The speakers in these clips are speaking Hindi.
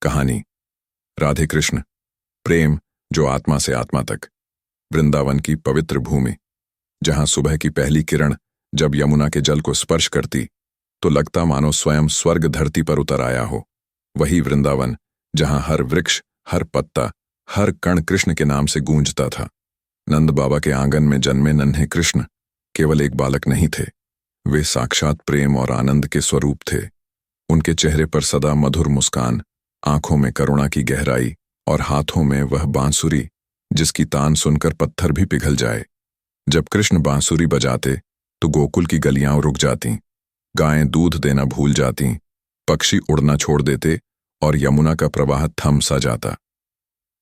कहानी राधे कृष्ण प्रेम जो आत्मा से आत्मा तक। वृंदावन की पवित्र भूमि, जहां सुबह की पहली किरण जब यमुना के जल को स्पर्श करती तो लगता मानो स्वयं स्वर्ग धरती पर उतर आया हो। वही वृंदावन जहां हर वृक्ष, हर पत्ता, हर कण कृष्ण के नाम से गूंजता था। नंद बाबा के आंगन में जन्मे नन्हे कृष्ण केवल एक बालक नहीं थे, वे साक्षात प्रेम और आनंद के स्वरूप थे। उनके चेहरे पर सदा मधुर मुस्कान, आंखों में करुणा की गहराई और हाथों में वह बांसुरी जिसकी तान सुनकर पत्थर भी पिघल जाए। जब कृष्ण बांसुरी बजाते तो गोकुल की गलियां रुक जातीं, गायें दूध देना भूल जातीं, पक्षी उड़ना छोड़ देते और यमुना का प्रवाह थम सा जाता।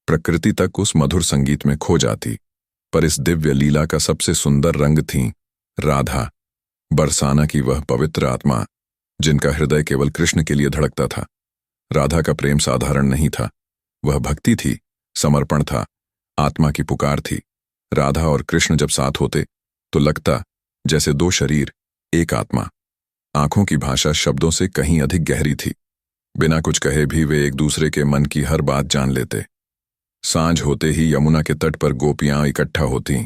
प्रकृति तक उस मधुर संगीत में खो जाती। पर इस दिव्य लीला का सबसे सुंदर रंग थी राधा, बरसाना की वह पवित्र आत्मा जिनका हृदय केवल कृष्ण के लिए धड़कता था। राधा का प्रेम साधारण नहीं था, वह भक्ति थी, समर्पण था, आत्मा की पुकार थी। राधा और कृष्ण जब साथ होते तो लगता जैसे दो शरीर, एक आत्मा। आंखों की भाषा शब्दों से कहीं अधिक गहरी थी। बिना कुछ कहे भी वे एक दूसरे के मन की हर बात जान लेते। सांझ होते ही यमुना के तट पर गोपियां इकट्ठा होतीं।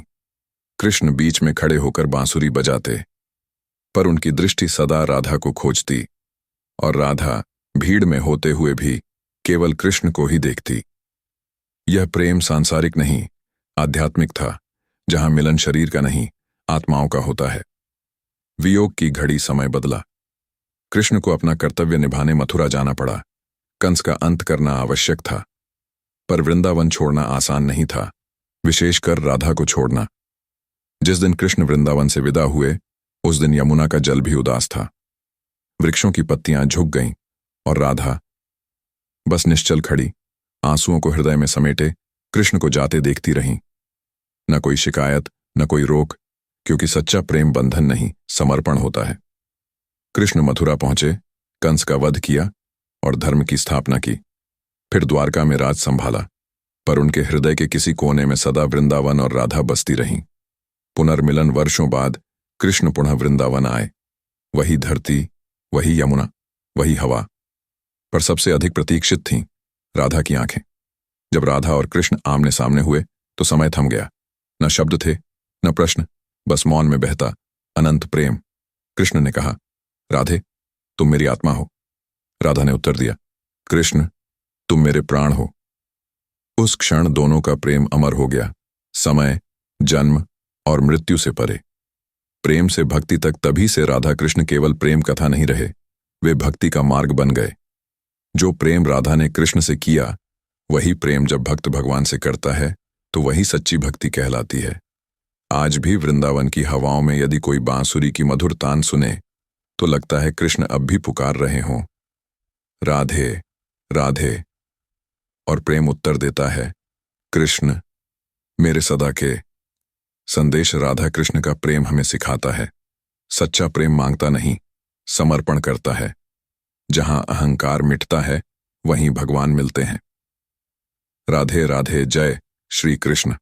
कृष्ण बीच में खड़े होकर बांसुरी बजाते, पर उनकी दृष्टि सदा राधा को खोजती और राधा भीड़ में होते हुए भी केवल कृष्ण को ही देखती। यह प्रेम सांसारिक नहीं, आध्यात्मिक था, जहां मिलन शरीर का नहीं, आत्माओं का होता है। वियोग की घड़ी समय बदला। कृष्ण को अपना कर्तव्य निभाने मथुरा जाना पड़ा। कंस का अंत करना आवश्यक था, पर वृंदावन छोड़ना आसान नहीं था, विशेषकर राधा को छोड़ना। जिस दिन कृष्ण वृंदावन से विदा हुए उस दिन यमुना का जल भी उदास था। वृक्षों की पत्तियां झुक गईं और राधा बस निश्चल खड़ी, आंसुओं को हृदय में समेटे कृष्ण को जाते देखती रहीं। न कोई शिकायत, न कोई रोक, क्योंकि सच्चा प्रेम बंधन नहीं, समर्पण होता है। कृष्ण मथुरा पहुंचे, कंस का वध किया और धर्म की स्थापना की। फिर द्वारका में राज संभाला, पर उनके हृदय के किसी कोने में सदा वृंदावन और राधा बसती रहीं। पुनर्मिलन वर्षों बाद कृष्ण पुनः वृंदावन आए। वही धरती, वही यमुना, वही हवा, पर सबसे अधिक प्रतीक्षित थीं राधा की आंखें। जब राधा और कृष्ण आमने सामने हुए तो समय थम गया। न शब्द थे, न प्रश्न, बस मौन में बहता अनंत प्रेम। कृष्ण ने कहा, राधे, तुम मेरी आत्मा हो। राधा ने उत्तर दिया, कृष्ण, तुम मेरे प्राण हो। उस क्षण दोनों का प्रेम अमर हो गया, समय, जन्म और मृत्यु से परे। प्रेम से भक्ति तक। तभी से राधा कृष्ण केवल प्रेम कथा नहीं रहे, वे भक्ति का मार्ग बन गए। जो प्रेम राधा ने कृष्ण से किया, वही प्रेम जब भक्त भगवान से करता है तो वही सच्ची भक्ति कहलाती है। आज भी वृंदावन की हवाओं में यदि कोई बांसुरी की मधुर तान सुने तो लगता है कृष्ण अब भी पुकार रहे हों, राधे राधे, और प्रेम उत्तर देता है, कृष्ण मेरे सदा के। संदेश राधा कृष्ण का प्रेम हमें सिखाता है, सच्चा प्रेम मांगता नहीं, समर्पण करता है। जहां अहंकार मिटता है वहीं भगवान मिलते हैं। राधे राधे, जय श्री कृष्ण।